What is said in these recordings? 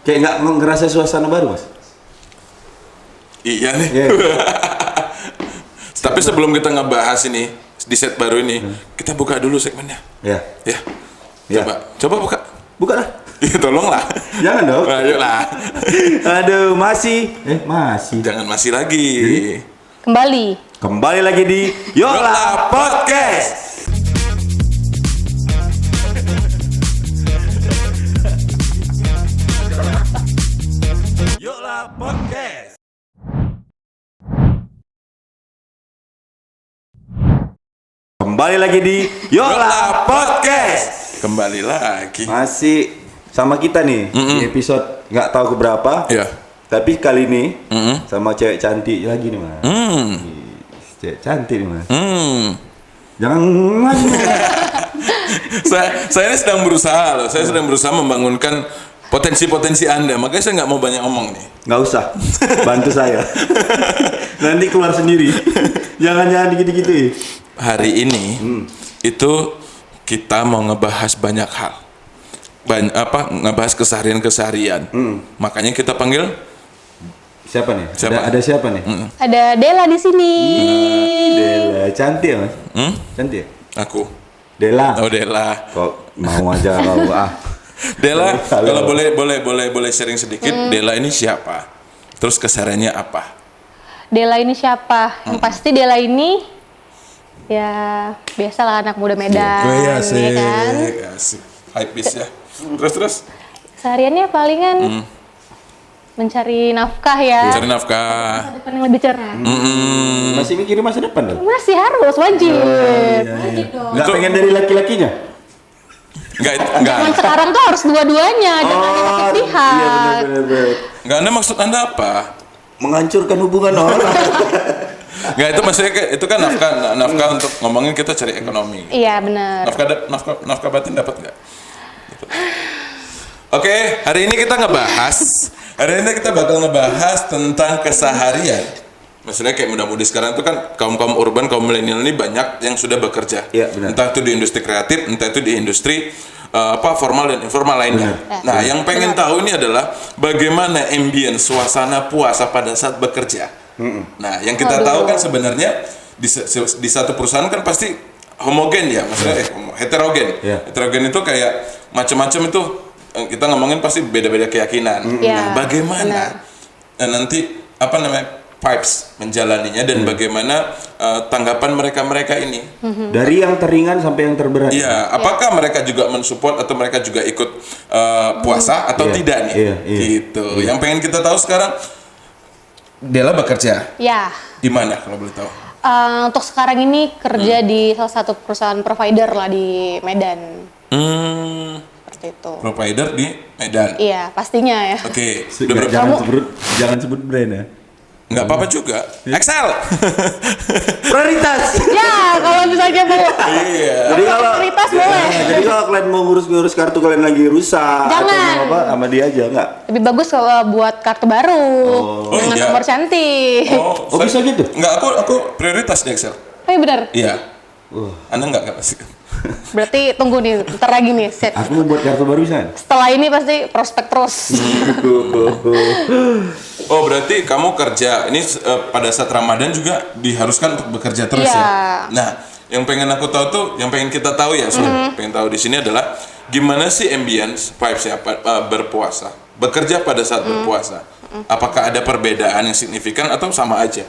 Kayak nggak ngerasa suasana baru, Mas? Iya nih. Yeah. Tapi sebelum kita ngebahas ini di set baru ini, kita buka dulu segmennya. Ya. Ya. Ya. Coba buka. Buka lah. Iya, tolonglah. Jangan dong. Ayolah. Aduh, masih. Jangan masih lagi. Kembali lagi di Yola Podcast. Yola Podcast. Kembali lagi di Yola Podcast. Kembali lagi. Masih sama kita nih di episode nggak tahu keberapa. Iya. Tapi kali ini sama cewek cantik lagi nih, Mas. Cewek cantik nih, Mas. Jangan lagi. Saya ini sedang berusaha loh. Saya sedang berusaha membangunkan potensi-potensi Anda. Makanya saya nggak mau banyak ngomong nih. Nggak usah. Bantu saya. Nanti keluar sendiri. Jangan dikit-dikit. Hari ini itu kita mau ngebahas banyak hal. Ngebahas keseharian-keseharian. Makanya kita panggil siapa nih? Siapa? Ada siapa nih? Ada Dela di sini. Dela, cantik ya, Mas? Cantik. aku. Dela. Oh, Dela. Kok mau aja kau Dela, Halo. kalau boleh sharing sedikit, Dela ini siapa? Terus kesehariannya apa? Dela ini siapa? Yang pasti Dela ini ya biasalah anak muda Medan, ya kan? Asik. Hypebeast ya. Terus. Sehariannya palingan mencari nafkah ya. Cari nafkah. Masa depan yang lebih cerah. Masih mikirin masa depan dong? Masih harus wajib. Nggak pengen dari laki-lakinya? Enggak. Zaman sekarang tuh harus dua-duanya, jangan hanya satu pihak. Iya benar. Enggak, maksud Anda apa? Menghancurkan hubungan orang. Enggak, itu maksudnya itu kan nafkah untuk ngomongin kita cari ekonomi. Iya benar. Nafkah batin dapat nggak? Oke, hari ini kita bakal ngebahas tentang keseharian. Maksudnya kayak muda-mudi sekarang itu kan kaum urban, kaum milenial ini banyak yang sudah bekerja. Iya, benar. Entah itu di industri kreatif, entah itu di industri formal dan informal lainnya. Nah, yang pengen tahu ini adalah bagaimana ambience suasana puasa pada saat bekerja. Nah, yang kita tahu kan sebenarnya di satu perusahaan kan pasti homogen ya, maksudnya heterogen. Heterogen itu kayak macam-macam itu kita ngomongin pasti beda-beda keyakinan. Nah, bagaimana nanti vibes menjalaninya dan bagaimana tanggapan mereka ini. Dari yang teringan sampai yang terberat. Iya, apakah mereka juga mensupport atau mereka juga ikut puasa atau tidak nih? Gitu. Yang pengen kita tahu sekarang, Dela bekerja. Ya. Di mana kalau boleh tahu? Untuk sekarang ini kerja di salah satu perusahaan provider lah di Medan. Seperti itu. Provider di Medan. Iya, pastinya ya. Oke. Jangan sebut brand ya. Nggak apa-apa juga. Excel. Prioritas. Ya, kalau misalnya mau Iya. Jadi kalau prioritas boleh. Jadi kalau kalian mau ngurus kartu kalian lagi rusak Jangan. atau mau apa sama dia aja enggak? Lebih bagus kalau buat kartu baru dengan iya. nomor cantik. Oh, bisa gitu? Nggak, aku prioritas di Excel. Oh iya benar. Iya. Anda nggak pasti. Berarti tunggu nih, ntar lagi nih set. Aku mau buat kartu barusan. Setelah ini pasti prospek terus. Oh, berarti kamu kerja ini pada saat Ramadan juga diharuskan untuk bekerja terus ya. Nah, yang pengen aku tahu tuh, yang pengen kita tahu ya, pengen tahu di sini adalah gimana sih ambience vibes ya berpuasa, bekerja pada saat berpuasa. Apakah ada perbedaan yang signifikan atau sama aja?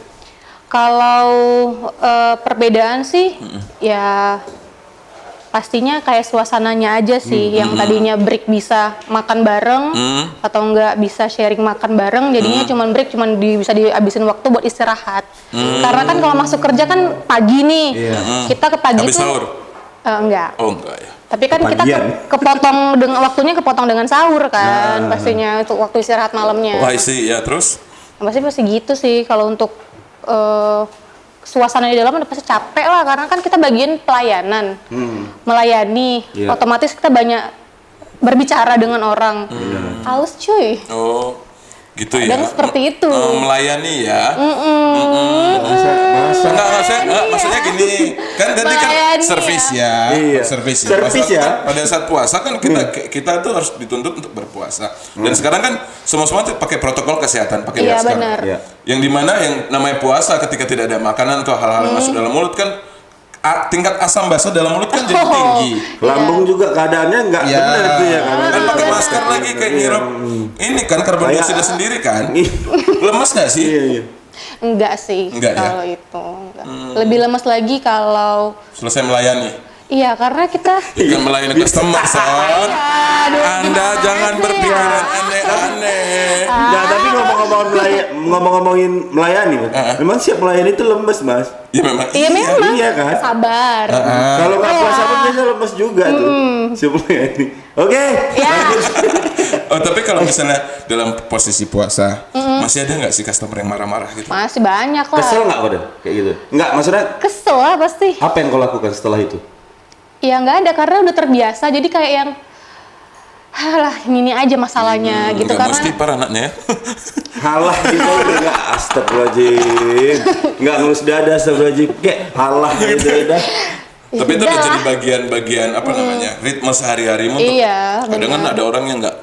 Kalau perbedaan sih, ya pastinya kayak suasananya aja sih. Yang tadinya break bisa makan bareng atau enggak bisa sharing makan bareng, jadinya cuman break bisa dihabisin waktu buat istirahat. Karena kan kalau masuk kerja kan pagi nih, kita ke pagi habis tuh sahur? enggak. Oh, enggak ya. Tapi kan kita kepotong dengan waktunya kepotong dengan sahur kan, pastinya untuk waktu istirahat malamnya. Wah, sih ya terus. Pasti gitu sih kalau untuk suasana di dalam udah pasti capek lah, karena kan kita bagian pelayanan, melayani, otomatis kita banyak berbicara dengan orang. Halus cuy. Oh, Gitu kadang ya. seperti itu. Melayani ya. Masa Maksudnya gini, kan tadi kan Melayani servis ya. ya. Iya. Servis ya. Servis Maksudnya ya. kan pada saat puasa kan kita tuh harus dituntut untuk berpuasa. Dan sekarang kan semua tuh pakai protokol kesehatan, pakai Iya, masker. benar. Iya. Yang dimana yang namanya puasa ketika tidak ada makanan atau hal-hal yang masuk dalam mulut kan tingkat asam basa dalam mulut kan jadi tinggi. lambung juga keadaannya nggak Ya. benar itu ya kan. Kan pakai masker lagi kayak ngirup ini kan karbon Kayak- dioksida sendiri kan. Ih. Lemes nggak sih? Iya. Enggak sih Enggak ya? kalau itu. Enggak. Lebih lemes lagi kalau Selesai melayani. iya karena kita Bukan melayani customer, son. aduh, Anda gimana jangan sih? berpikiran aneh-aneh. Nggak, tapi ngomong-ngomongin melayani, memang siap melayani itu lemes, Mas. Ya memang Iya memang. Iya kan? Sabar. Kalau nggak puasa pun biasa lemes juga tuh. Siap melayani. Oke. Ya. Oh, tapi kalau misalnya dalam posisi puasa, masih ada nggak sih customer yang marah-marah gitu? Masih banyak lah. Kesel nggak kau deh kayak gitu? Nggak, maksudnya Kesel lah pasti. apa yang kau lakukan setelah itu? Ya nggak ada karena udah terbiasa jadi kayak yang halah ini aja masalahnya gitu Nggak karena mesti para anaknya ya. Halah gitu udah nggak, astagfirullahaladzim. Nggak ngelus dada, astagfirullahaladzim. Kayak halah gitu udah. Tapi itu udah Udah. jadi bagian apa namanya ritme sehari-harimu. Iya, Kadang kan benar. ada orang yang nggak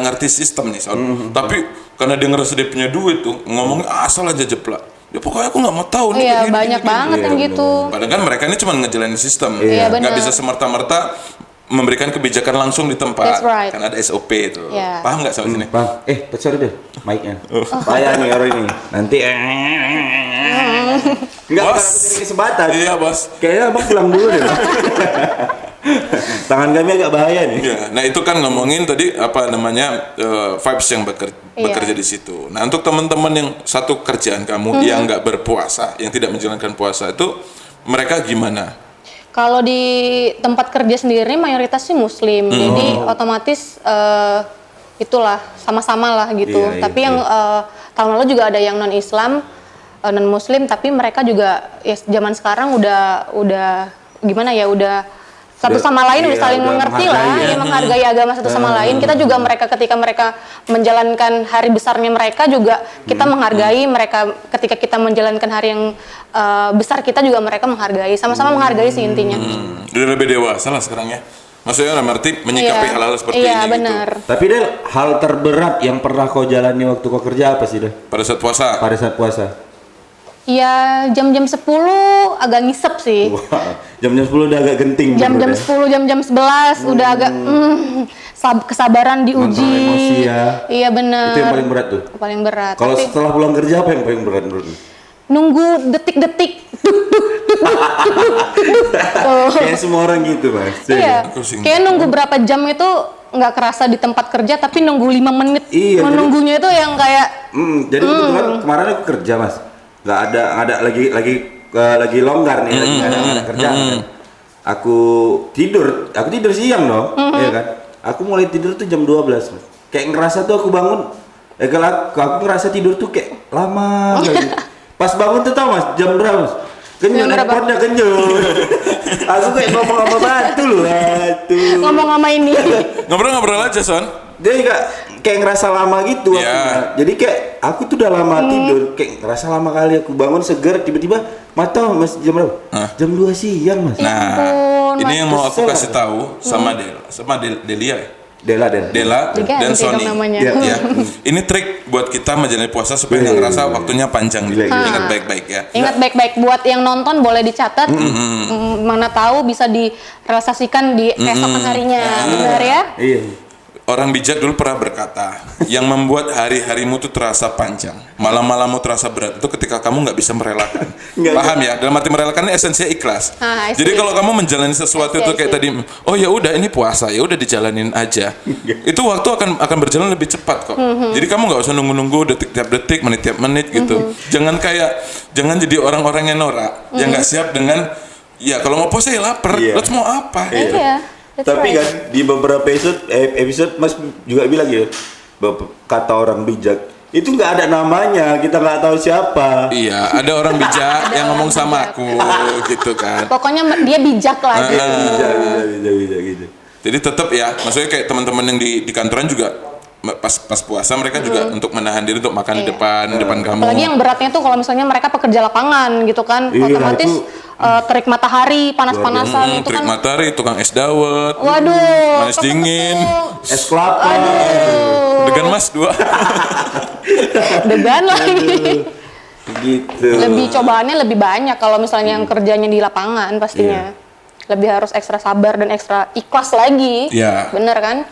ngerti sistem nih, son. Tapi karena dia ngerasa dia punya duit tuh, ngomongnya asal aja jeplak. Ya pokoknya aku nggak mau tahu nih. iya kayak gini, banyak gini, gini. banget yang Iya, gitu. Padahal kan mereka ini cuma ngejalanin sistem, Iya, nggak benar. bisa semerta-merta memberikan kebijakan langsung di tempat. That's right. Kan ada SOP itu. Iya. Paham nggak sampai sini? Bang, sorry deh, mic-nya. Payah nih orang ini. Nanti nggak Bos. dapat kesempatan. Iya bos. Kayaknya abang pulang dulu deh. Bang. Tangan kami agak bahaya nih. Ya, nah itu kan ngomongin tadi apa namanya vibes yang Iya. bekerja di situ. Nah untuk teman-teman yang satu kerjaan kamu yang nggak berpuasa, yang tidak menjalankan puasa itu mereka gimana? Kalau di tempat kerja sendiri mayoritas sih muslim, jadi otomatis itulah sama-sama lah gitu. Iya, Tapi iya. yang tahun lalu juga ada yang non Islam, non Muslim, tapi mereka juga ya zaman sekarang udah gimana ya udah satu sama lain udah iya, saling udah mengerti menghargai lah, ya. ya menghargai agama satu sama lain. Kita juga ketika mereka menjalankan hari besarnya mereka juga kita menghargai mereka ketika kita menjalankan hari yang besar kita juga mereka menghargai, sama-sama menghargai sih intinya. Udah lebih dewasa lah sekarang ya. Maksudnya dalam arti menyikapi Iya. hal-hal seperti Iya, ini benar. gitu. Tapi Del, hal terberat yang pernah kau jalani waktu kau kerja apa sih Del? Pada saat puasa. Pada saat puasa? Ya jam-jam 10 agak ngisep sih. Wah, jam-jam 10 udah agak genting. Jam-jam menurut 10, jam-jam 11 udah agak kesabaran diuji. Kontrol emosi ya. Iya benar. Itu yang paling berat tuh. Paling berat. Kalau Tapi setelah pulang kerja apa yang paling berat menurut lu? nunggu detik-detik. Kayak semua orang gitu Mas. Iya. Aku sih Kayak nunggu berapa jam itu nggak kerasa di tempat kerja, tapi nunggu 5 menit. Iya, Menunggunya itu yang kayak Jadi kebetulan kemarin aku kerja Mas. Nggak ada lagi longgar nih, lagi nggak ada kerjaan kan. Aku tidur siang dong, ya kan. Aku mulai tidur tuh jam 12 Mas. Kayak ngerasa tuh aku bangun, kalau aku ngerasa tidur tuh kayak lama kali. Pas bangun tuh tau Mas, jam berapa Mas? Kenyut, Jam berapa? handphonenya kenyut. Aku kayak ngomong sama batu loh, batu. ngomong sama ini. Ngobrol-ngobrol aja, Son. Dia juga kayak ngerasa lama gitu Iya. waktunya. Jadi kayak aku tuh udah lama tidur, kayak ngerasa lama kali aku bangun seger, tiba-tiba mata Mas jam berapa? Hah? Jam 2 siang Mas. Ya ampun, Ini yang mau aku kesel. kasih tahu sama Delia ya? Dela. Dela Diganti dan dong Sony. namanya. Iya. Ya. Ini trik buat kita menjalani puasa supaya Iya, nggak iya, ngerasa iya. waktunya panjang. Gila, gila. Ingat baik-baik ya. Ingat baik-baik buat yang nonton boleh dicatat. Mana tahu bisa direalisasikan di keesokan harinya. Benar ya? Iya. Orang bijak dulu pernah berkata, yang membuat hari-harimu tuh terasa panjang, malam-malammu terasa berat itu ketika kamu nggak bisa merelakan. Nggak, Paham ya? Dalam arti merelakan ini esensinya ikhlas. Ah, I see. Jadi kalau kamu menjalani sesuatu I see, itu I kayak see. tadi, oh ya udah ini puasa, ya udah dijalanin aja. Itu waktu akan berjalan lebih cepat kok. Jadi kamu nggak usah nunggu-nunggu detik tiap detik, menit tiap menit gitu. Jangan jadi orang-orang yang norak, yang nggak siap dengan, ya kalau mau puasa ya lapar, Iya. lo mau apa? Iya. That's Tapi right. kan di beberapa episode Mas juga bilang ya, kata orang bijak itu nggak ada namanya, kita nggak tahu siapa. Iya, ada orang bijak yang ngomong sama aku gitu kan. Pokoknya dia bijak lah gitu. Bisa gitu. Jadi tetap ya, maksudnya kayak teman-teman yang di kantoran juga pas puasa mereka juga untuk menahan diri untuk makan di depan kamu. Apalagi yang beratnya tuh kalau misalnya mereka pekerja lapangan gitu kan, Iya, otomatis itu terik matahari, panas-panasan itu Terik kan. matahari, tukang es dawet, Waduh, manis dingin, Es kelapa. degan mas 2. degan lagi. Gitu. Lebih cobaannya lebih banyak kalau misalnya yang kerjanya di lapangan pastinya. Lebih harus ekstra sabar dan ekstra ikhlas lagi. Iya. Bener kan?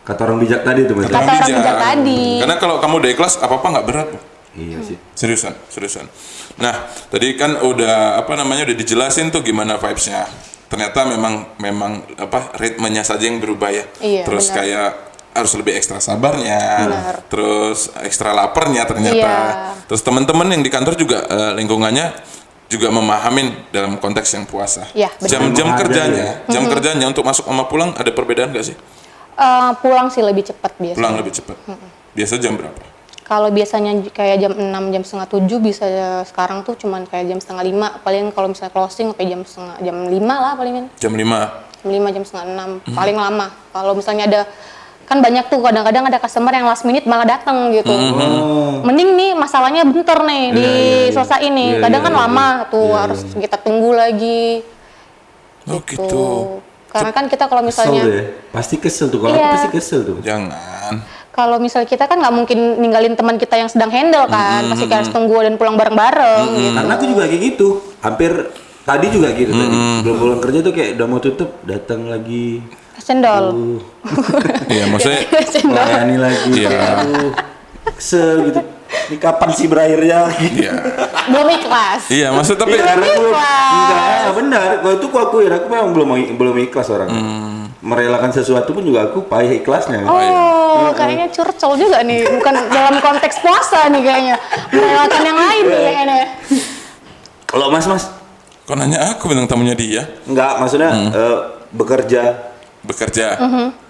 Kata orang bijak tadi tuh Mas. Kata orang bijak tadi. Karena kalau kamu udah ikhlas apa-apa nggak berat. Iya sih. Seriusan. Nah, tadi kan udah udah dijelasin tuh gimana vibes-nya. Ternyata memang ritmenya saja yang berubah ya. Iya, Terus benar. kayak harus lebih ekstra sabarnya, Benar. terus ekstra laparnya ternyata. Iya. Terus teman-teman yang di kantor juga lingkungannya juga memahamin dalam konteks yang puasa. Iya, benar. Jam-jam Menghargai kerjanya, jam kerjanya untuk masuk sama pulang ada perbedaan nggak sih? Pulang sih lebih cepat biasanya. Pulang lebih cepat. Biasa jam berapa? Kalau biasanya kayak jam 6, jam setengah 7 bisa sekarang tuh cuman kayak jam setengah 5. Paling kalau misalnya closing sampai jam 5 lah palingan. Jam 5. Jam 5, jam setengah 6 paling lama. Kalau misalnya ada kan banyak tuh kadang-kadang ada customer yang last minute malah datang gitu. Mending nih masalahnya bentar nih diselesaiin nih. Iya, Kadang iya, kan iya. lama tuh harus kita tunggu lagi. Oh Tuh. gitu. Karena kan kita kalau Kesel misalnya tuh ya. Pasti kesel tuh. Kalau Iya. aku pasti kesel tuh. Jangan. kalau misalnya kita kan nggak mungkin ninggalin teman kita yang sedang handle kan, pasti harus tunggu dan pulang bareng-bareng gitu. Karena aku juga kayak gitu. Hampir tadi juga gitu tadi. Belum pulang kerja tuh kayak udah mau tutup, datang lagi. Cendol. Iya, maksudnya Cendol. Layani lagi. Iya. Aduh, kesel gitu. Ini kapan sih berakhirnya? iya. Belum ikhlas. Iya, maksud tapi Karena aku ikhlas. enggak benar. Kalau itu aku akuin, aku memang belum ikhlas orang. Merelakan sesuatu pun juga aku payah ikhlasnya. Oh, kayaknya curcol juga nih, bukan dalam konteks puasa nih kayaknya. Merelakan yang lain nih kayaknya. Kalau Mas, kok nanya aku bintang tamunya dia? enggak maksudnya Bekerja.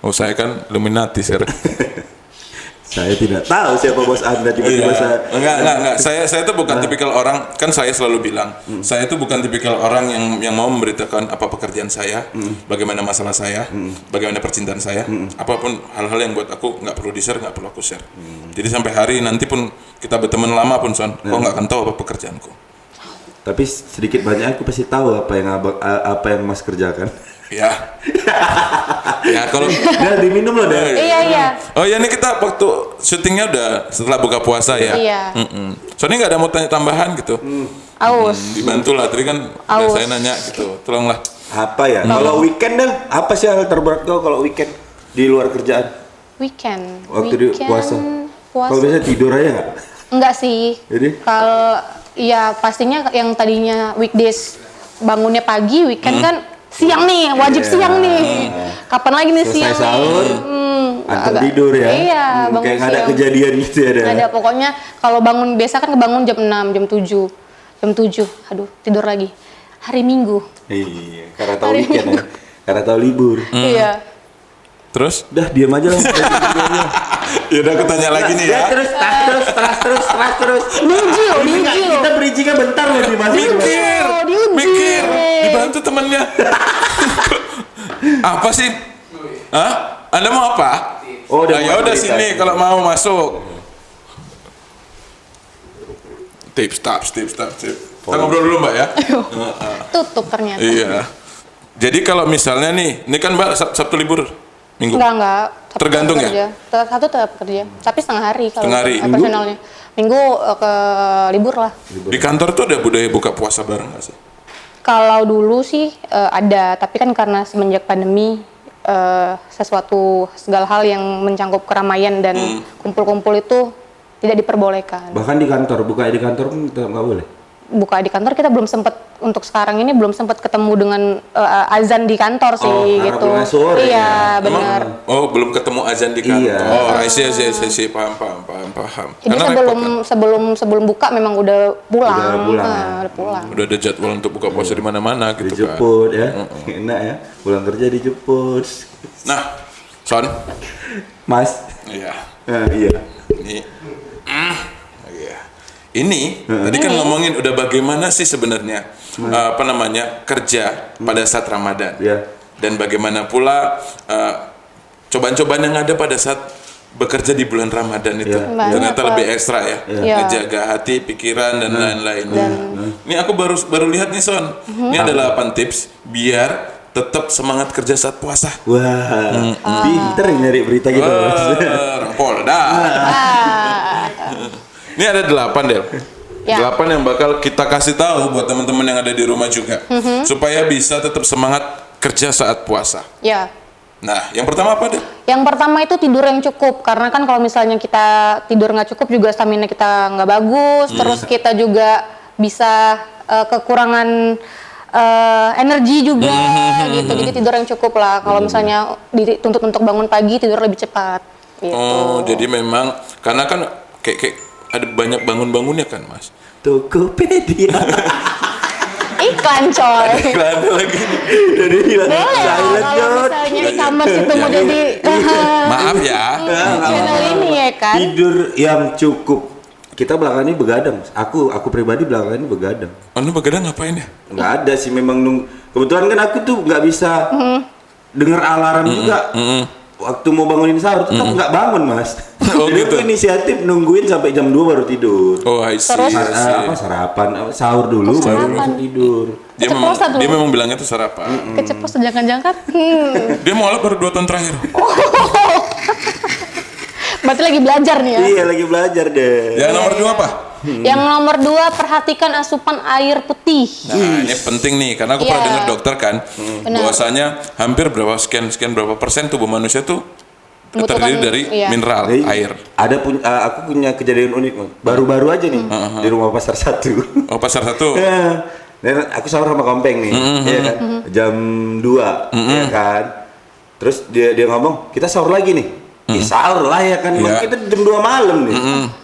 Oh, saya kan Illuminati sekarang. saya tidak tahu siapa bos Anda tiba-tiba saya. Enggak. Saya tuh bukan tipikal orang, kan saya selalu bilang, saya tuh bukan tipikal orang yang mau memberitakan apa pekerjaan saya, bagaimana masalah saya, bagaimana percintaan saya, apapun hal-hal yang buat aku nggak perlu di-share, nggak perlu aku share. Jadi sampai hari nanti pun kita berteman lama pun Son, kok nggak akan tahu apa pekerjaanku. Tapi sedikit banyak aku pasti tahu apa yang Mas kerjakan. Ya. Ya kalau Udah diminum loh deh. Iya. Oh ya, ini kita waktu syutingnya udah setelah buka puasa ya. Iya. Soalnya nggak ada mau tanya tambahan gitu. Aus. Dibantu lah, tadi kan Aus. saya nanya gitu, tolonglah. Apa ya? Kalau weekend dah, apa sih hal terberat kau kalau weekend di luar kerjaan? Weekend. Waktu di puasa. Kalau biasa tidur aja nggak? Enggak sih. Jadi? Kalau ya pastinya yang tadinya weekdays bangunnya pagi, weekend kan siang nih, wajib siang nih. Kapan lagi nih Selesai siang sahur, nih? antar agak- tidur ya. Iya, bangun kayak nggak ada siang. kejadian gitu ya. Nggak ada, pokoknya kalau bangun biasa kan kebangun jam 6, jam 7. Jam 7, aduh tidur lagi. Hari Minggu. Iya, karena tahu weekend ya. Karena tahu libur. Iya. Terus? Udah diam aja lah. Ya udah aku tanya lagi nih ya. Terus. Diuji. Kita bridgingnya bentar loh di Mas. Mikir, dibantu temennya. Apa sih? Hah? Anda mau apa? Oh, udah ya mau udah cerita. sini kalau mau masuk. Tips. Kita ngobrol dulu Mbak ya. Tutup ternyata. Iya. Jadi kalau misalnya nih, ini kan Mbak Sabtu libur, Minggu. Enggak. Sabtu Tergantung tetap kerja. Satu tetap kerja. Tapi setengah hari kalau Setengah hari. operasionalnya. Minggu ke libur lah. Di kantor tuh ada budaya buka puasa bareng nggak sih? Kalau dulu sih ada, tapi kan karena semenjak pandemi sesuatu segala hal yang mencangkup keramaian dan kumpul-kumpul itu tidak diperbolehkan. Bahkan di kantor, buka di kantor pun tetap nggak boleh. Buka di kantor kita belum sempat, untuk sekarang ini belum sempat ketemu dengan azan di kantor sih karena gitu. pulang sore Iya, ya. benar. Oh, belum ketemu azan di kantor. Iya. Oh, I see. Paham. Jadi Karena repot kan. sebelum buka memang udah pulang. Udah pulang. Udah pulang. Udah ada jadwal untuk buka puasa di mana-mana gitu kan. Dijemput ya. Enak ya. Pulang kerja dijemput. Nah, Son. Mas. Iya. Iya. Ini. Iya. Ini tadi kan ngomongin udah bagaimana sih sebenarnya kerja pada saat Ramadan. Iya. Dan bagaimana pula cobaan-cobaan yang ada pada saat bekerja di bulan Ramadan itu Banyak, ternyata Pak. lebih ekstra ya, Iya. ngejaga hati, pikiran dan lain-lain. Ini aku baru lihat nih Son, ini ada 8 tips biar tetap semangat kerja saat puasa. Wah, pinter nyari berita gitu mas. Orang Polda. Ini ada 8 Del. Ya. 8 yang bakal kita kasih tahu buat teman-teman yang ada di rumah juga, supaya bisa tetap semangat kerja saat puasa. Ya. Nah, yang pertama apa deh? Yang pertama itu tidur yang cukup, karena kan kalau misalnya kita tidur nggak cukup juga stamina kita nggak bagus, terus kita juga bisa kekurangan energi juga gitu. Jadi tidur yang cukup lah. Kalau misalnya dituntut untuk bangun pagi, tidur lebih cepat. Gitu. Oh, jadi memang karena kan kayak ada banyak bangun-bangunnya kan, Mas. Tokopedia. Iklan coy. Iklan lagi. Jadi bilang Boleh lah, silent kalau John. misalnya e-commerce itu mau jadi Maaf ya. channel ini ya kan. Tidur yang cukup. Kita belakangan ini begadang. Mas. Aku pribadi belakangan ini begadang. Oh, lu begadang ngapain ya? Nggak ada sih memang kebetulan kan aku tuh nggak bisa dengar alarm juga. Waktu mau bangunin sahur tetap nggak bangun mas. Oh, Jadi gitu. aku inisiatif nungguin sampai jam 2 baru tidur. Oh, I see. Terus? I see. Sarapan, sahur dulu baru sarapan. langsung tidur. Keceplosan tuh. Dia memang bilangnya itu sarapan. Keceplosan jangan-jangan. Dia mualaf baru 2 tahun terakhir. Berarti lagi belajar nih ya. Iya lagi belajar deh. Yang nomor 2 apa? Yang nomor 2, perhatikan asupan air putih. Nah, ini penting nih karena aku pernah Iya. dengar dokter kan, Benar. bahwasanya hampir berapa persen tubuh manusia tuh Membutuhkan- terdiri dari iya. mineral Jadi, air. aku punya kejadian unik Mas. Baru-baru aja nih di rumah pasar 1. Oh, pasar 1. Dan aku sahur sama kompeng nih, ya kan? Jam 2, ya kan? Terus dia ngomong, kita sahur lagi nih. Sahur lah ya kan, Iya. kita jam 2 malam nih.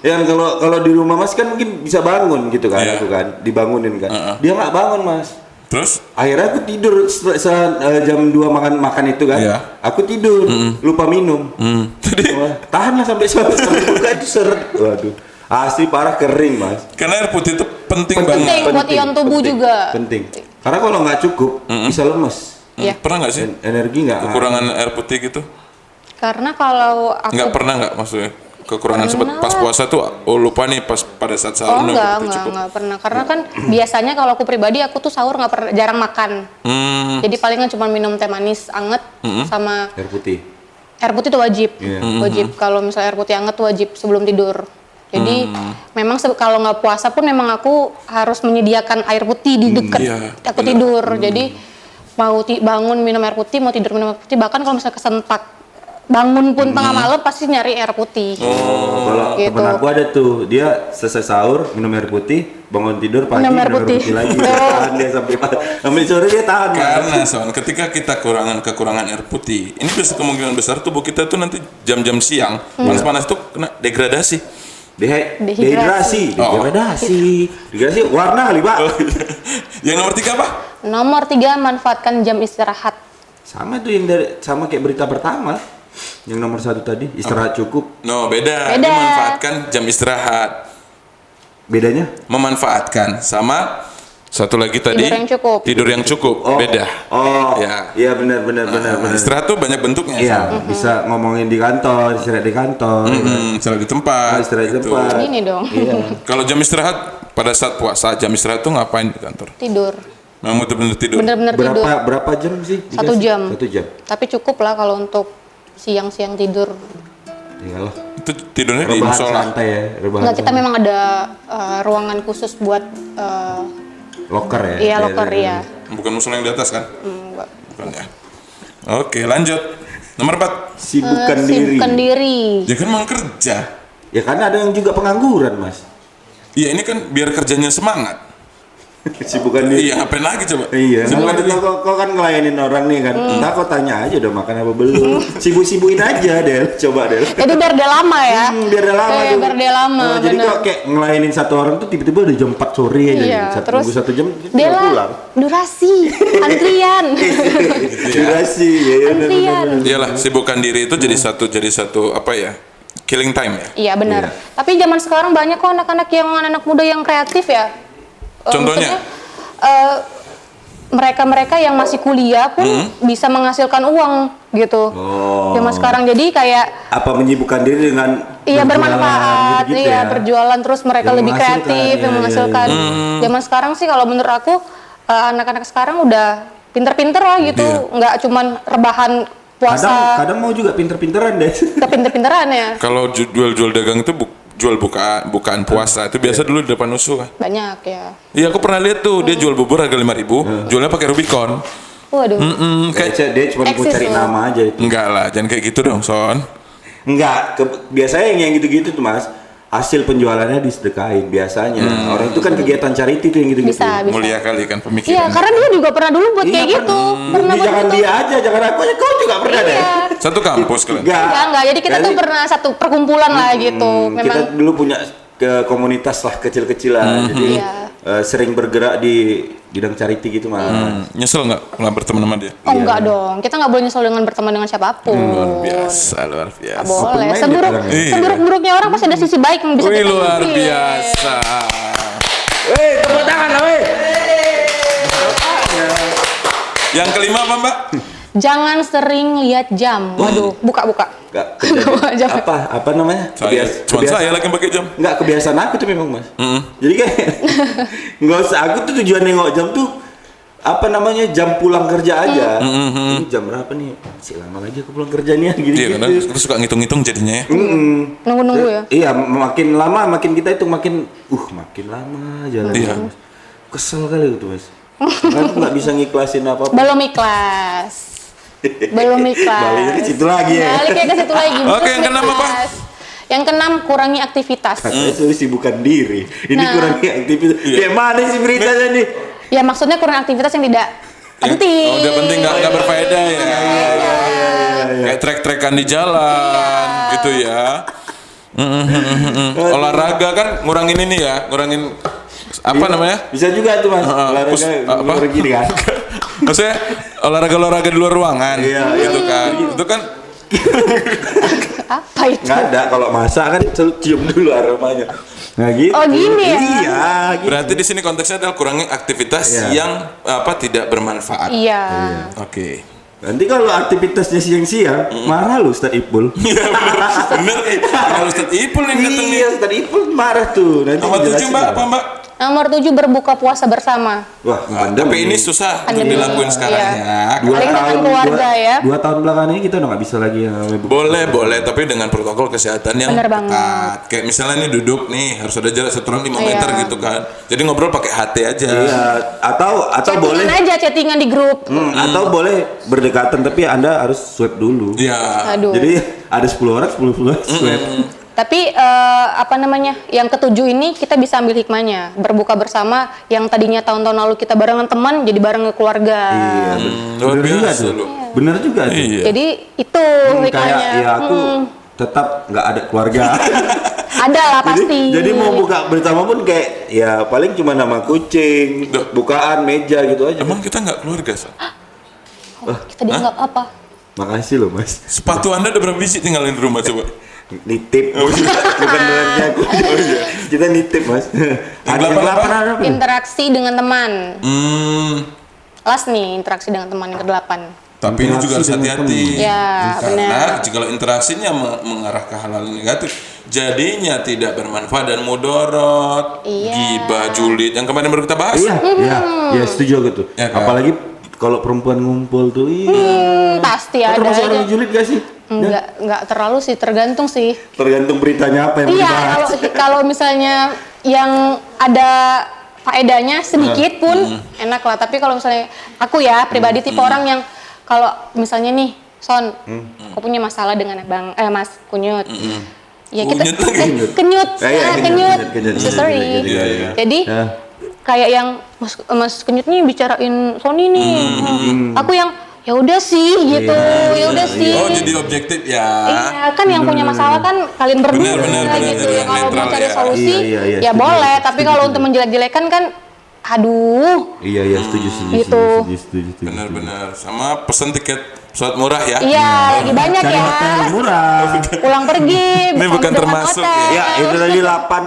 Ya kan kalau di rumah Mas kan mungkin bisa bangun gitu kan, Iya. aku kan, dibangunin kan. Dia nggak bangun Mas. Terus Akhirnya aku tidur jam 2 makan itu kan. Iya. Aku tidur, lupa minum. jadi Wah, tahanlah sampai sampai buka itu seret. Waduh. Asli parah kering, Mas. karena air putih itu penting Penting. banget. buat ion tubuh juga. Penting. Karena kalau nggak cukup bisa lemes. Iya. Pernah nggak sih Energi nggak. kekurangan air putih gitu? Karena kalau aku Nggak pernah nggak maksudnya kekurangan sempat pas puasa tuh lupa nih pas pada saat sahur enggak pernah. Karena kan biasanya kalau aku pribadi aku tuh sahur nggak pernah, jarang makan. Jadi palingan cuma minum teh manis anget sama Air putih. air putih itu wajib. Iya. Wajib. Kalau misalnya air putih anget tuh wajib sebelum tidur. Jadi memang kalau nggak puasa pun memang aku harus menyediakan air putih di dekat Iya, aku tidur. Jadi mau bangun minum air putih, mau tidur minum air putih. Bahkan kalau misalnya kesentak bangun pun tengah malam pasti nyari air putih. Kalau Gitu. temen aku ada tuh, dia selesai sahur minum air putih, bangun tidur pagi Minum minum air air putih. putih lagi. Tahan dia sampai sore dia tahan. Mas. Karena Son, ketika kita kekurangan air putih, ini bisa kemungkinan besar tubuh kita tuh nanti jam-jam siang panas-panas tuh kena degradasi. Dehidrasi. Oh. Dehidrasi warna kali, Pak. Yang nomor 3 apa? Nomor 3, manfaatkan jam istirahat. Sama tuh yang sama kayak berita pertama. Yang nomor 1 tadi, istirahat cukup. No, beda. Beda. Dia memanfaatkan jam istirahat. Bedanya? Memanfaatkan sama satu lagi tadi Tidur yang cukup. tidur yang cukup. Beda. Oh. Ya. Iya benar. Istirahat tuh banyak bentuknya. Iya, bisa ngomongin di kantor, istirahat di kantor. Istirahat di tempat. Istirahat di gitu. tempat. Ini dong. Iya. Kalau jam istirahat pada saat puasa, jam istirahat tuh ngapain di kantor? Tidur. Memang bener-bener tidur. Bener-bener tidur. Berapa jam sih? 1 jam. 1 jam. Tapi cukup lah kalau untuk siang-siang tidur. Iyalah. Itu tidurnya di Rebahan musola. santai ya, rebahan. Enggak, kita santai. memang ada ruangan khusus buat Loker ya. iya loker ya. Bukan musola yang di atas kan? Enggak. Bukan ya. Oke, lanjut. Nomor 4. Sibukkan diri. Sibukkan diri. Ya kan emang kerja. Ya karena ada yang juga pengangguran, Mas. Iya, ini kan biar kerjanya semangat. Sibukkan diri. Iya, ngapain lagi coba? Iya, Sibukkan diri. kau kan ngelayanin orang nih kan. Entah kau tanya aja udah makan apa belum. Sibuk-sibukin aja, Del. Coba, Del. Jadi biar dia lama ya. Biar dia lama Iya, tuh. biar dia lama, Jadi bener. kok kayak ngelayanin satu orang tuh tiba-tiba udah jam 4 sore aja. Iya, terus Tunggu 1 jam dia Dela, pulang. durasi, antrian. Durasi, ya Antrian. Iyalah, sibukkan diri itu jadi satu apa ya? Killing time ya. Iya benar. Tapi zaman sekarang banyak kok anak-anak muda yang kreatif ya. Contohnya? Maksudnya, mereka yang masih kuliah pun bisa menghasilkan uang gitu. Zaman sekarang jadi kayak apa menyibukkan diri dengan bermanfaat, gitu-gitu ya? berjualan terus mereka Yang lebih menghasilkan, kreatif, yang menghasilkan. Zaman sekarang sih kalau menurut aku anak-anak sekarang udah pinter-pinter lah gitu, nggak cuman rebahan puasa. Kadang mau juga pinter-pinteran deh. Kepinter-pinteran ya. Kalau jual dagang itu jual bukaan puasa itu biasa dulu di depan USU kan. Banyak ya. Iya, aku pernah lihat tuh dia jual bubur harga 5.000, jualnya pakai Rubicon. Waduh. Kayak Dia cuma mau Eksis cari loh. nama aja itu. enggak lah, jangan kayak gitu dong, Son. Enggak, biasanya yang gitu-gitu tuh Mas, hasil penjualannya disedekahin biasanya. Orang itu kan kegiatan charity tuh yang gitu-gitu. Bisa. Mulia kali kan Iya, pemikiran. karena dia juga pernah dulu buat kayak gitu. Pernah buat Jangan gitu. dia aja, jangan aku aja. Kau juga pernah deh. Iya. Satu kampus kalian. Enggak. Jadi kita tuh pernah satu perkumpulan lah gitu. Kita Memang dulu punya ke komunitas lah kecil-kecilan. Jadi sering bergerak di bidang charity gitu Mas. Nyesel nggak nggak berteman sama dia? enggak dong. Kita nggak boleh nyesel dengan berteman dengan siapapun. Luar biasa. Nggak boleh. Open-minded Seburuk orangnya. Iya. seburuk-buruknya orang pasti ada sisi baik yang bisa Wih, kita luar ikutin. biasa. Weh, tepuk tangan lah weh. Yang kelima apa, Mbak? Jangan sering lihat jam. Waduh, buka-buka. Enggak, Jangan. apa namanya? Cuma saya lagi yang pakai jam. Enggak, kebiasaan aku tuh memang Mas. Jadi kayak nggak usah, aku tuh tujuan nengok jam tuh apa namanya, jam pulang kerja aja. Ini jam berapa nih? Masih lama lagi aku pulang kerja nih gitu. Iya, karena kita suka ngitung-ngitung jadinya ya. Nunggu-nunggu ya. Iya, makin lama makin kita itu makin lama jalan. Iya. Kesel kali itu Mas. Karena aku nggak bisa ngiklasin apa-apa. Belum ikhlas. Belum ikhlas. Baliknya ke situ lagi ya. Baliknya ke situ lagi. Oke, Belum yang keenam apa? ikhlas. Yang keenam, kurangi aktivitas. Katanya suruh sibukkan diri. Ini Nah. kurang aktivitas. Iya. Kayak mana sih beritanya nih? Ya maksudnya kurang aktivitas yang tidak penting. Oh, udah penting nggak berfaedah ya. Kayak trek-trekan di jalan gitu ya. Olahraga kan ngurangin ini ya, ngurangin apa namanya? Bisa juga tuh Mas. Olahraga apa? luar gini kan. Maksudnya olahraga di luar ruangan Iya, gitu kan. Itu kan Apa itu? Nggak ada, kalau masak kan selalu cium dulu aromanya. Nah gitu. Oh, gini ya? Iya, gitu. berarti di sini konteksnya adalah kurangi aktivitas Iya. yang tidak bermanfaat. Iya. Oke. Nanti kalau aktivitasnya siang-siang, marah lu Ustaz Ipul. Iya bener. Kalau Ustaz Ipul yang datang nih. Iya, Ustaz Ipul marah tuh. Nanti Nomor 7 dijelasin Mbak, lah. apa Mbak? Nomor 7, berbuka puasa bersama. Wah, Tapi ini susah untuk Pandemi. dilakuin sekarang Iya. ya. Paling dengan keluarga ya. 2 tahun belakangan ini kita udah nggak bisa lagi yang namanya buka. Boleh, tapi dengan protokol kesehatan yang Bener banget. ketat. Kayak misalnya nih duduk nih, harus ada jarak 1 orang 5 Iya. meter gitu kan. Jadi ngobrol pakai HT aja. Iya, atau boleh Chattingan aja, chattingan di grup. atau boleh berdekatan tapi Anda harus swab dulu. Iya. Aduh. Jadi ada 10 orang swab. Tapi apa namanya? Yang ketujuh ini kita bisa ambil hikmahnya. Berbuka bersama yang tadinya tahun-tahun lalu kita barengan teman jadi bareng keluarga. Iya, luar bener juga biasa tuh. lu. Bener juga tuh. Iya. Jadi itu Kayak hikmahnya. ya aku tetap nggak ada keluarga. Ada lah pasti. Jadi mau buka bersama pun kayak ya paling cuma nama kucing, Duh. bukaan meja gitu aja. Emang kita nggak keluarga, Sa? Kita dianggap apa? Makasih loh Mas. Sepatu Anda ada berapa biji tinggalin di rumah coba? Nitip. Bukan benernya aku. Kita nitip Mas. Ada yang delapan apa? delapan apa? Interaksi dengan teman. Last nih, interaksi dengan teman yang ke-8. Tapi ini juga harus Interaksi dengan hati-hati. teman. Ya, Karena benar. jika interaksinya mengarah ke hal-hal negatif, jadinya tidak bermanfaat dan mudorot. Iya. Gibah, julid yang kemarin baru kita bahas. Iya, iya setuju aku tuh. Ya kan? Apalagi kalau perempuan ngumpul tuh, iya. Pasti ada Termasuk aja. orang julid gak sih? Enggak terlalu sih, tergantung sih. Tergantung beritanya apa yang Iya, dibahas. kalau misalnya yang ada faedahnya sedikit pun enak lah. Tapi kalau misalnya aku ya pribadi tipe orang yang kalau misalnya nih, Son, aku punya masalah dengan Mas Kunyut. Ya kita Kunyut lagi. kenyut, Iya, kenyut. kenyut. So sorry. Iya, iya. Jadi Ya. kayak yang Mas Kenyut nih bicarain Sony nih. Aku yang ya udah sih gitu. Ya udah sih. Oh, jadi objektif ya. Iya kan yang punya masalah kan kalian berdua Benar, gitu. benar, Ya, kalau netral mau cari ya. solusi Iya, iya, ya setuju, boleh. setuju, Tapi kalau setuju. untuk menjelek-jelekan kan, aduh. Iya, setuju. Gitu. Setuju. Benar-benar. Sama pesen tiket pesawat murah ya. Iya lagi banyak Cari ya. hotel yang murah. Pulang pergi. Ini bersama bukan dengan termasuk hotel. Ya, itu tadi 8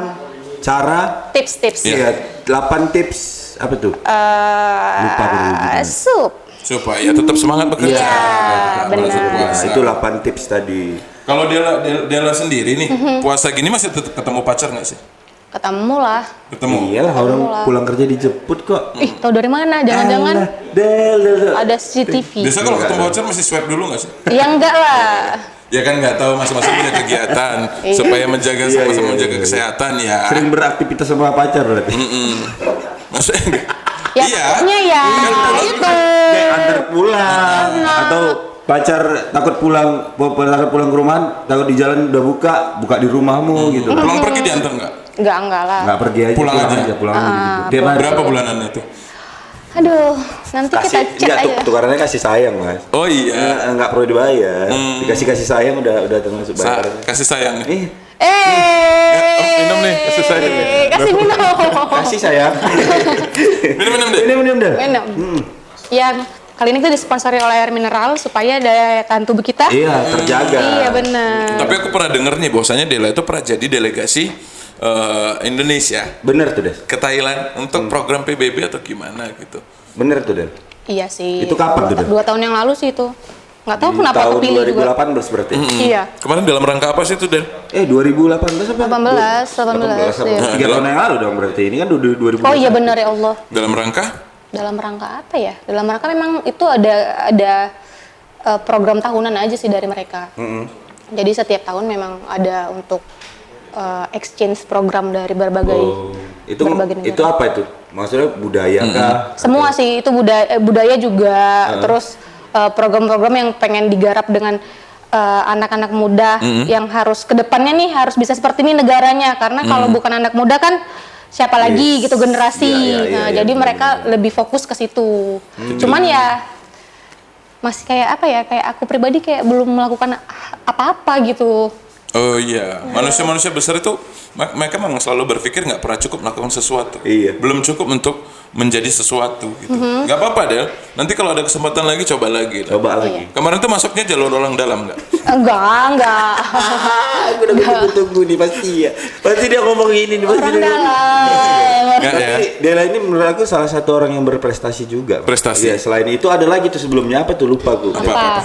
cara. Tips-tips. Iya. Iya, 8 tips apa tuh? Lupa aku dulu gimana. Sup. Supaya tetap semangat bekerja. Iya, benar. Nah, itu 8 tips tadi. Kalau Dela sendiri nih, puasa gini masih tetap ketemu pacar nggak sih? Ketemu lah. Ketemu. Iyalah orang pulang kerja dijemput kok. Ih, tahu dari mana? Jangan-jangan Alah, Del. ada CCTV. Biasa kalau ketemu pacar mesti swipe dulu nggak sih? Ya enggak lah. Ya kan nggak tahu masing-masing punya kegiatan supaya menjaga sama-sama menjaga kesehatan ya. Sering beraktivitas sama pacar berarti. Maksudnya enggak? Ya Iya. takutnya ya itu. Kayak antar pulang atau pacar takut pulang ke rumah, takut di jalan udah buka di rumahmu gitu. Pulang pergi diantar nggak? Enggak lah. Nggak pergi aja, Pulang aja. pulang aja gitu. Tiap hari. Berapa bulanannya tuh? Aduh, nanti kita cek enggak, aja. tukarannya kasih sayang, Mas. Oh iya. Nggak perlu dibayar. Dikasih sayang udah termasuk bayar. Kasih sayang nih. Minum nih, kasih sayang. Kasih minum. Kasih sayang. Minum deh. Minum dah. Minum. Ya, kali ini kita disponsori oleh air mineral supaya daya tahan tubuh kita. Iya, terjaga. Iya benar. Tapi aku pernah denger nih bahwasanya Dela itu pernah jadi delegasi Indonesia Bener tuh, Del. ke Thailand untuk program PBB atau gimana gitu. Bener tuh, Del. Iya sih. Itu kapan tuh, Del? 2 tahun yang lalu sih itu. Nggak tahu kenapa tahun kepilih juga. 2018 berarti. Iya. Kemarin dalam rangka apa sih itu, Del? 2018 apa? 18. Iya. 3 tahun yang lalu dong berarti. Ini kan 2020. Oh iya benar ya Allah. Dalam rangka? Dalam rangka apa ya? Dalam rangka memang itu ada program tahunan aja sih dari mereka. Jadi setiap tahun memang ada untuk exchange program dari berbagai berbagai negara. Itu apa itu? Maksudnya budaya kah? Semua sih itu budaya juga, terus program-program yang pengen digarap dengan anak-anak muda yang harus kedepannya nih harus bisa seperti ini negaranya, karena kalau bukan anak muda kan siapa lagi gitu generasi. Jadi mereka lebih fokus ke situ. Cuman ya masih kayak apa ya, kayak aku pribadi kayak belum melakukan apa-apa gitu. Oh iya, manusia-manusia besar itu mereka memang selalu berpikir nggak pernah cukup melakukan sesuatu. Iya. Belum cukup untuk menjadi sesuatu gitu. Nggak apa-apa Del. Nanti kalau ada kesempatan lagi coba lagi. Coba lagi. Kemarin tuh masuknya jalur orang dalam nggak? Enggak. Aku udah tunggu nih pasti ya. Pasti dia ngomong ini nih. Orang dalam. Nggak ya? Tapi Dela ini menurut aku salah satu orang yang berprestasi juga. Prestasi. Iya, selain itu ada lagi tuh sebelumnya apa tuh lupa gue. Apa? Apa?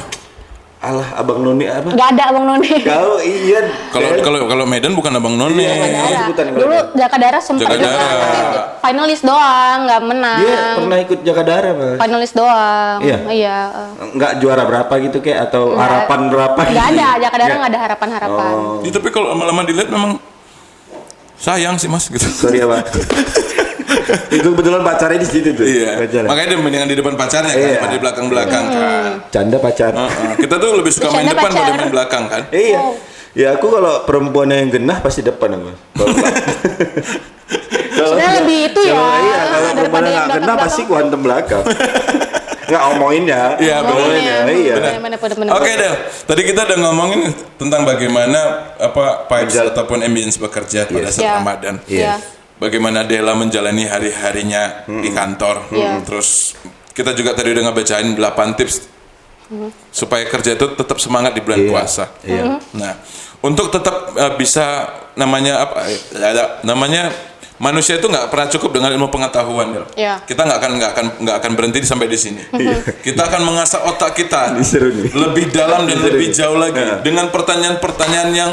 Abang Noni apa? Nggak ada Abang Noni. Kau iya. Kalau Medan bukan Abang Noni. Iya. sebutan kalau Dulu Jakadara sempat Jakadara. juga, tapi finalis doang, nggak menang. Dia pernah ikut Jakadara, Mas. Finalis doang. Iya? Iya. Enggak juara berapa gitu kayak atau Nggak. harapan berapa? Nggak ada, Jakadara Nggak. nggak ada harapan-harapan. Oh, Ya, tapi kalau lama-lama dilihat memang sayang sih Mas gitu. sorry ya, Pak. Itu kebetulan pacarnya di situ tuh. Iya. Pacarnya. Makanya dia mendingan di depan pacarnya kan, Iya. daripada di belakang-belakang kan. Canda pacar. Kita tuh lebih suka main Bercanda depan pacar. daripada main belakang kan. Iya. Ya aku kalau perempuan yang genah pasti depan aku. Sebenarnya lebih itu ya, Iya, kalau perempuan daripada yang yang nggak genah pasti kuantem belakang. Nggak omonginnya. Iya, omonginnya. Iya. Benar. Oke Del, tadi kita udah ngomongin tentang bagaimana pipes ataupun ambience bekerja pada saat Iya. Ramadan. Iya. Bagaimana Dela menjalani hari-harinya di kantor. Iya. Terus kita juga tadi udah ngebacain 8 tips supaya kerja itu tetap semangat di bulan Iya. puasa. Iya. Nah, untuk tetap bisa namanya manusia itu nggak pernah cukup dengan ilmu pengetahuan, Del. Iya. Kita nggak akan berhenti sampai di sini. Kita akan mengasah otak kita Ini seru nih. lebih dalam dan Seru lebih nih. jauh lagi dengan pertanyaan-pertanyaan yang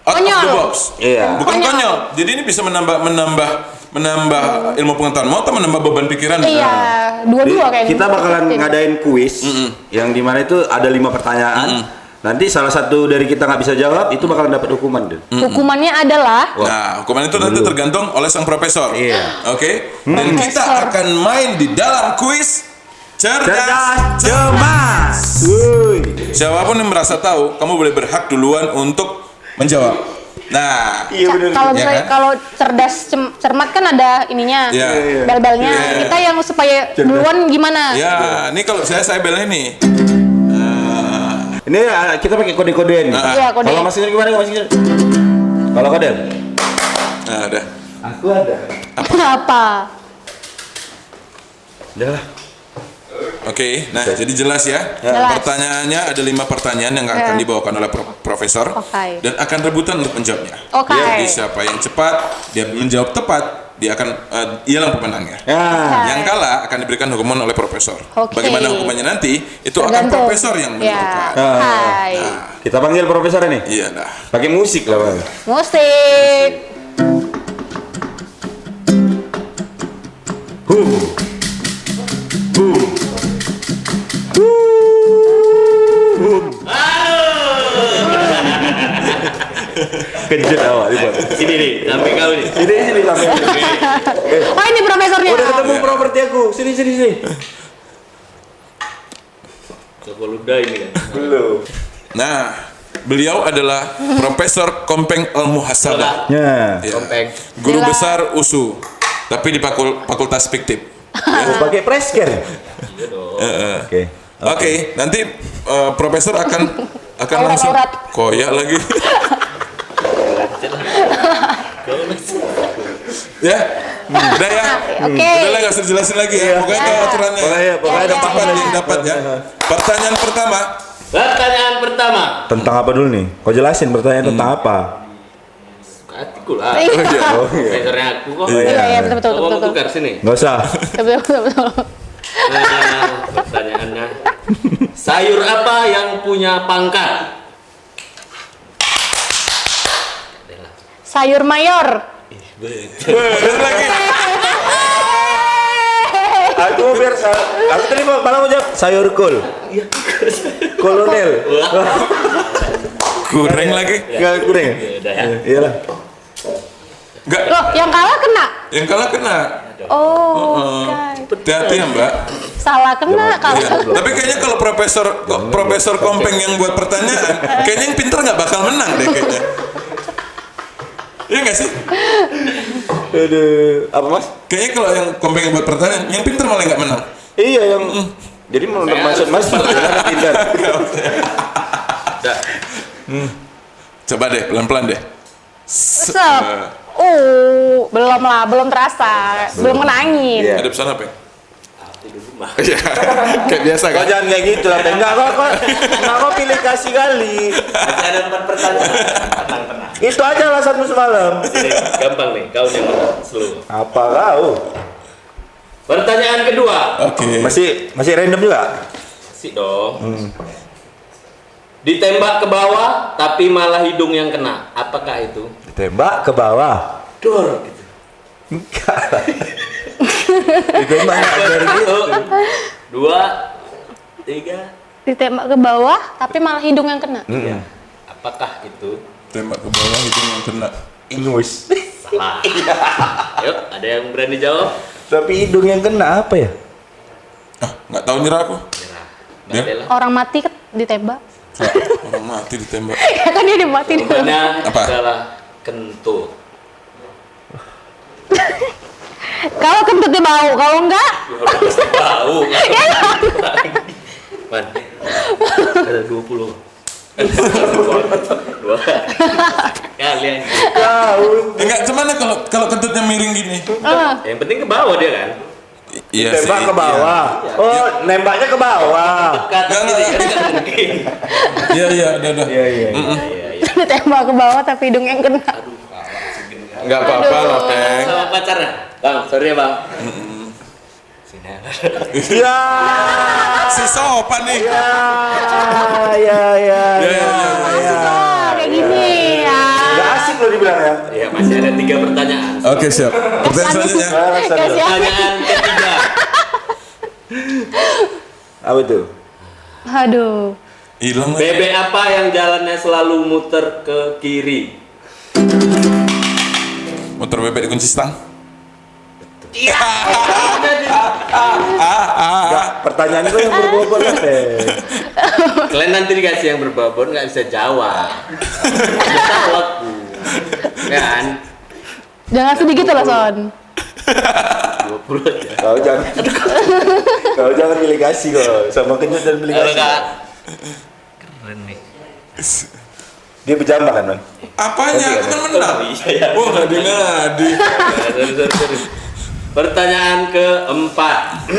out of the Konyol. box. Iya. Bukan Konyol. konyol. Jadi ini bisa menambah ilmu pengetahuan atau menambah beban pikiran. Iya, dua-dua kayak Kita gitu. bakalan ngadain kuis yang dimana itu ada 5 pertanyaan. Nanti salah satu dari kita nggak bisa jawab itu bakalan dapat hukuman, Del. Hukumannya adalah Nah, hukuman itu nanti tergantung oleh sang profesor. Iya. Oke? Dan kita Profesor. akan main di dalam kuis cerdas cemas. Wuih. Siapapun yang merasa tahu, kamu boleh berhak duluan untuk menjawab. Nah, Iya benar. kalau Ya misalnya kan? kalau cerdas cermat kan ada ininya, Iya. bel-belnya. Iya. Kita yang supaya duluan gimana? ya, ini kalau saya bela ini. Ini kita pakai kode-kodean. Iya, kode. Kalau Mas Indra gimana, Mas Indra? Kalau kode? Nah, udah. Aku ada. Apa? Udah lah. Oke, nah jadi jelas ya. Jelas. Pertanyaannya ada 5 pertanyaan yang akan Ya. dibawakan oleh profesor Oke. dan akan rebutan untuk menjawabnya. Oke. Jadi siapa yang cepat dia menjawab tepat, dia akan ialah pemenangnya. Ya. Yang kalah akan diberikan hukuman oleh profesor. Oke. Bagaimana hukumannya nanti itu akan Tergantung. profesor yang menentukan. Ya. Hai. Kita panggil profesor ini. Iya dah. Pakai musik lah, Bang. Musik. Kejut awak Ibu. Sini nih, sampai kau nih. Sini sampai. Oh, ini profesornya. Udah ketemu properti aku. Sini. Coba luda ini kan. Belum. Nah, beliau adalah Profesor Kompeng Al-Muhasabah. Ya. Ya. Kompeng. Guru Gila. besar USU, tapi di Fakultas Fiktif. Oh, pakai presscare. Iya dong. Oke. Oke, nanti profesor akan langsung Aurat. koyak lagi. Ya, udah ya. Oke. Udah nggak usah dijelasin lagi ya. Pokoknya itu aturannya. Pokoknya Ada tepat yang dapat ya. Pertanyaan pertama. Pertanyaan pertama. Tentang apa dulu nih? Kau jelasin pertanyaan tentang apa? Hatiku lah. Iya. Profesornya aku kok. Iya, betul. Coba mau tukar sini. Nggak usah. Betul. Nah, pertanyaannya. Sayur apa yang punya pangkat? Sayur mayor. Bener lagi. Aku tadi malah mau jawab sayur kol. Kolonel. Kurang lagi. Enggak kurang. Ya? Ya udah ya. Iyalah. Enggak. Loh, yang kalah kena. Yang kalah kena. Oh, Hati-hati ya Mbak. salah kena Iya. kalah. Tapi kayaknya kalau Profesor Kompeng yang buat pertanyaan, kayaknya yang pintar nggak bakal menang deh kayaknya. Iya nggak sih? Aduh, apa Mas? Kayaknya kalau yang Kompeng yang buat pertanyaan, yang pintar malah nggak menang. Iya yang jadi menurut maksud Mas gimana pintar? Udah. Coba deh, pelan-pelan deh. Sep. Belum terasa. Belum kena angin. Iya. Ada pesan apa? Aku dulu mah. Iya, kayak biasa Kau kan? jangan kayak gitu lah. Enggak kau pilih kasih kali. Masih ada 4 pertanyaan. Tenang. Itu aja alasanmu semalam. Sini, gampang nih. Kau yang menang seluruh. Apa kau? Pertanyaan kedua. Oke. Masih random juga? Sih dong. Ditembak ke bawah, tapi malah hidung yang kena. Apakah itu? Ditembak ke bawah. Dor gitu. Enggak. Ditembak dari gitu. 1, 2, 3. Ditembak ke bawah, tapi malah hidung yang kena. Apakah itu? Tembak ke bawah itu yang kena. Ingus. Salah. Yuk, ada yang berani jawab? Tapi hidung yang kena apa ya? Ah, nggak tahu nyerah aku. Nyerah. Mbak Ya. Adela. Orang mati kan ditembak. Orang mati ditembak. Ya kan dia mati dulu. Jawabannya Apa? adalah kentut. Kalau kentutnya bau, kalau enggak, Pasti bau. ya Man. Ada 20. 2. Kalian. Enggak, cuman kalau kentutnya miring gini. Yang penting ke bawah dia kan. Iya sih. Tembak ke bawah. Oh, nembaknya ke bawah. Ke atas Nggak, gini nggak. kan nggak mungkin. Iya, udah. Iya. Iya, iya. ditembak ke bawah tapi hidung yang kena. Enggak apa-apa lah, Peng. Sama pacarnya. Bang, sorry ya, Bang. Sini. Ya. Si sopan nih. Ya. Oh, kayak gini ya. Gak asik loh dibilang ya. Ya, masih ada 3 pertanyaan. Oke, siap. Pertanyaan selanjutnya. Kasih Pertanyaan ketiga. Apa itu? Aduh. Hilang lagi. Bebek apa yang jalannya selalu muter ke kiri? Motor bebek dikunci stang. Enggak, pertanyaan itu yang berbobot lah, Teh. Kalian nanti dikasih yang berbobot nggak bisa jawab. Bisa tahu aku. Kan? Jangan sedih gitu lah, Son. 20 aja. Kau jangan pilih kasih kok. Sama kenyut dan pilih Halo, kasih. Kak. Keren nih. Dia berjambah kan, Man? Apanya? Aku kan menang. Iya, ya. Wah, ngadi-ngadi. Sorry. Pertanyaan keempat.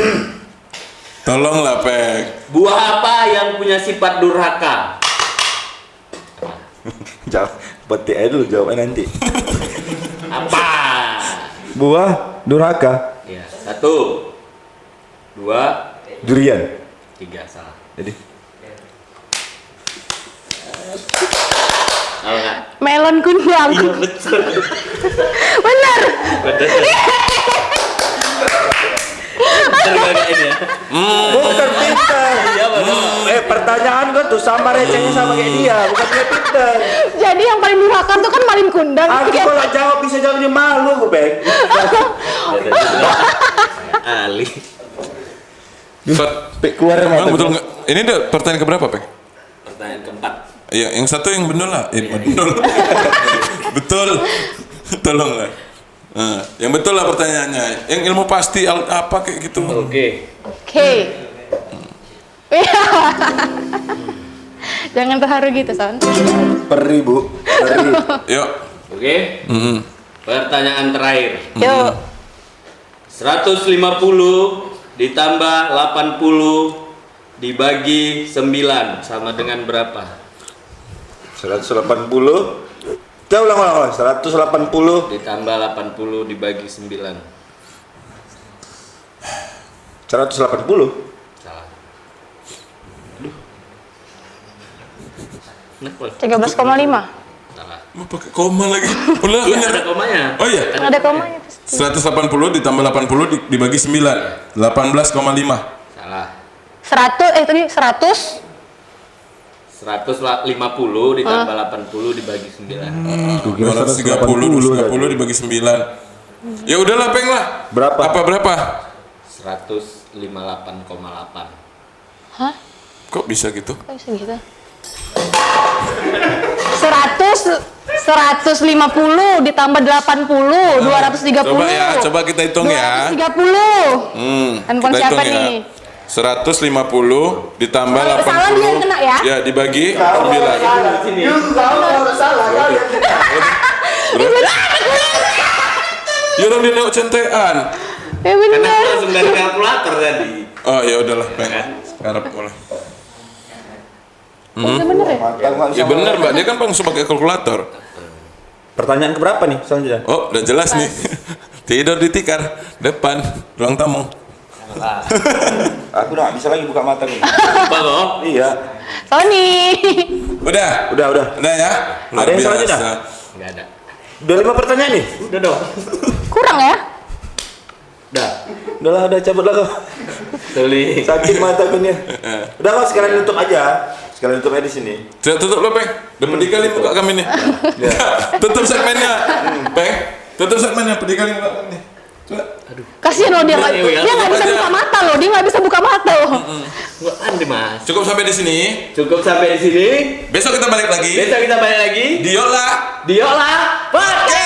Tolonglah, Peng. Buah apa yang punya sifat durhaka? Jawab. Petik aja dulu jawabnya nanti. Apa? Buah durhaka. Ya, 1, 2, Durian. 3 salah. Jadi Salah nggak? Melon kundang. Iya betul. Bener. Betul. Betul nggak ini ya? bukan pintar. Iya betul. Pertanyaan gua tuh sama recehnya sama kayak dia, bukan dia pintar. Jadi yang paling durhaka tuh kan malin kundang. Aku kalau jawab bisa jawabnya malu gue, Bek. Ali. Keluar Emang betul nggak? Ini udah pertanyaan keberapa, Peng? Pertanyaan keempat. Iya, yang satu yang benar lah. Betul. Betul. Tolong lah. Nah, yang betul lah pertanyaannya. Yang ilmu pasti apa kayak gitu. Oke. Jangan terharu gitu, Son. Perri, Bu. Perri. Yuk. Oke. Pertanyaan terakhir. Yuk. 150 ditambah 80 dibagi 9 sama dengan berapa? 180. Kita ulang. 180 Ditambah 80 dibagi 9. 180. Salah. Kenapa? 13,5. Salah. Mau pakai koma lagi. Udah, Iya, bener. ada komanya. Oh iya. Ada komanya pasti. 180 ditambah 80 dibagi 9. 18,5. Salah. 100 tadi 100. 150 ditambah 80 dibagi 9. 230 dibagi 9. Ya udahlah, Peng lah. Berapa? Berapa? 158,8. Hah? Kok bisa gitu? Kok bisa gitu? 150 ditambah 80, 230. Coba ya, coba kita hitung ya. 230. Handphone Kita siapa hitung ya. nih? 150 ditambah 80. Salah dia yang kena ya? Ya, dibagi 9. Sini. Ya orang dia nengok centean. Ya Karena bener. aku langsung dari kalkulator tadi. Oh ya udahlah, Peng. Sekarang boleh. Iya bener ya? Ya benar, Mbak. Dia kan langsung pakai kalkulator. Pertanyaan keberapa nih selanjutnya? Oh, udah jelas nih. Tidur di tikar depan ruang tamu. Aku udah gak bisa lagi buka mata nih. Apa loh? Iya. Sony. Udah. Udah. Udah ya. Luar Ada yang biasa. selanjutnya? Enggak ada. Udah 5 pertanyaan nih. Udah dong. Kurang ya? Udah. Udahlah, udah cabut lah kau. Tulis. Sakit mata aku nih. Udah kau sekarang tutup aja. Sekalian tutup aja di sini. Sudah tutup lo, Peng. Udah pedih kali muka kami nih. Tutup segmennya. Peng. Tutup segmennya. Pedih kali muka kami nih. Coba. Kasihan loh dia nggak bisa aja. buka mata loh. Dia nggak bisa buka mata loh. Enggak andi, Mas. Cukup sampai di sini. Cukup sampai di sini. Besok kita balik lagi. Besok kita balik lagi. Diolah. Diolah podcast.